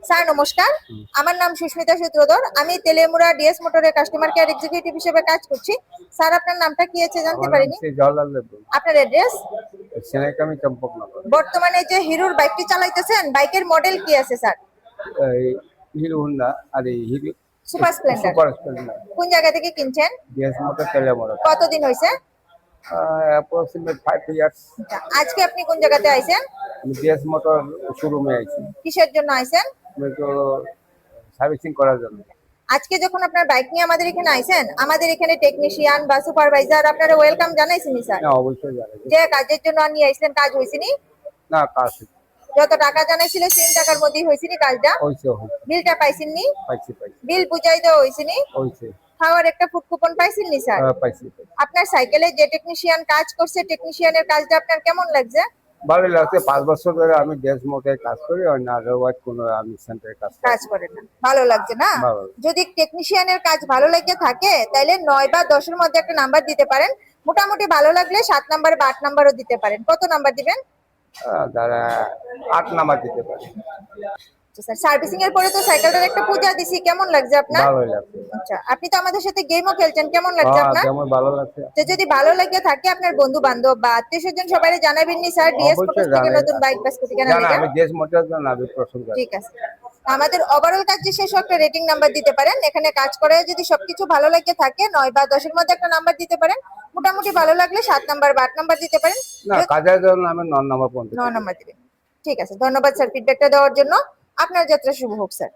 Sir নমস্কার, আমার নাম সুস্মিতা সূত্রধর। আমি তেলেমুড়া ডিএস মোটরের কাস্টমার কেয়ার এক্সিকিউটিভ হিসেবে কাজ করছি। স্যার আপনার নামটা কি আছে জানতে পারিনি? জওয়াহরলাল নেহরু আপনার অ্যাড্রেস? সেনাইকামি চম্পকনগর। বর্তমানে যে হিরোর বাইকটি চালাইতেছেন, বাইকের মডেল কি আছে স্যার? হিরো হোন্ডা আর এই Hero super Splendor. Super Splendor. কোন জায়গা থেকে কিনছেন? DS motor Teliamura. কতদিন হয়েছে? Approximate 5 years. আজকে আপনি কোন জায়গাতে আইছেন? আমি ডিএস মোটর শোরুমে আইছি। কিসের জন্য আইছেন? আমি তো সার্ভিসিং করার জন্য। আজকে যখন আপনার বাইক নিয়ে আমাদের এখানে আইছেন, আমাদের এখানে টেকনিশিয়ান বা সুপারভাইজার আপনারা ওয়েলকাম জানাইছেনি স্যার? না, অবশ্যই জানাই। যে কাজের জন্য নিয়ে আইছেন, কাজ হয়েছিনি? না, কাজ যত টাকা জানাইছিল সেম টাকার মধ্যেই হয়েছিনি কাজটা? হইছে। বিলটা পাইছেননি? পাইছি। বিল বুঝাই দেওয়া হয়েছিনি? হইছে। খাওয়ার একটা ফুড কুপন পাইছেননি স্যার? পাইছি। আপনার সাইকেলে যে টেকনিশিয়ান কাজ করছে, টেকনিশিয়ানের কাজটা আপনার কেমন লাগছে? ভালোই লাগছে। 5 বছর ধরে আমি ডিএস মোটরে কাজ করি, আর না আদারওয়াইজ কোনো আমি সেন্টারে কাজ করেন না? ভালো লাগছে না? ভালো। যদি টেকনিশিয়ানের কাজ ভালো লাগে থাকে তাহলে 9 বা 10 এর মধ্যে একটা নাম্বার দিতে পারেন। মোটামুটি ভালো লাগলে 7 নাম্বার বা 8 নাম্বারও দিতে পারেন। কত নাম্বার দিবেন? যারা 8 নাম্বার দিতে পারে। স্যার সার্ভিসিং এর পরে তো সাইকেলটার একটা পূজা দিছি, কেমন লাগছে আপনার? ভালোই লাগছে। আচ্ছা, আপনি তো আমাদের সাথে গেমও খেলছেন, কেমন লাগছে আপনার? কেমন ভালো লাগছে। তো যদি ভালো লাগে থাকে আপনার বন্ধু বান্ধব বা আত্মীয় স্বজন সবাই জানাবেন নি স্যার ডিএস মোটরস থেকে নতুন বাইক বা স্কুটি কেনার জানা, লাগে? আমি ডিএস মোটর জন্য আমি পছন্দ করি। ঠিক আছে। আমাদের ওভারঅল কাজ যে শেষ একটা রেটিং নাম্বার দিতে পারেন। এখানে কাজ করে যদি সবকিছু ভালো লাগে থাকে 9 বা 10 এর মধ্যে একটা নাম্বার দিতে পারেন। মোটামুটি ভালো লাগলে 7 নাম্বার বা 8 নাম্বার দিতে পারেন। না, কাজের জন্য আমি 9 নাম্বার পর্যন্ত। 9 নাম্বার দিবেন। ঠিক আছে, ধন্যবাদ স্যার ফিডব্যাকটা দেওয়ার জন্য। আপনার যাত্রা শুভ হোক স্যার।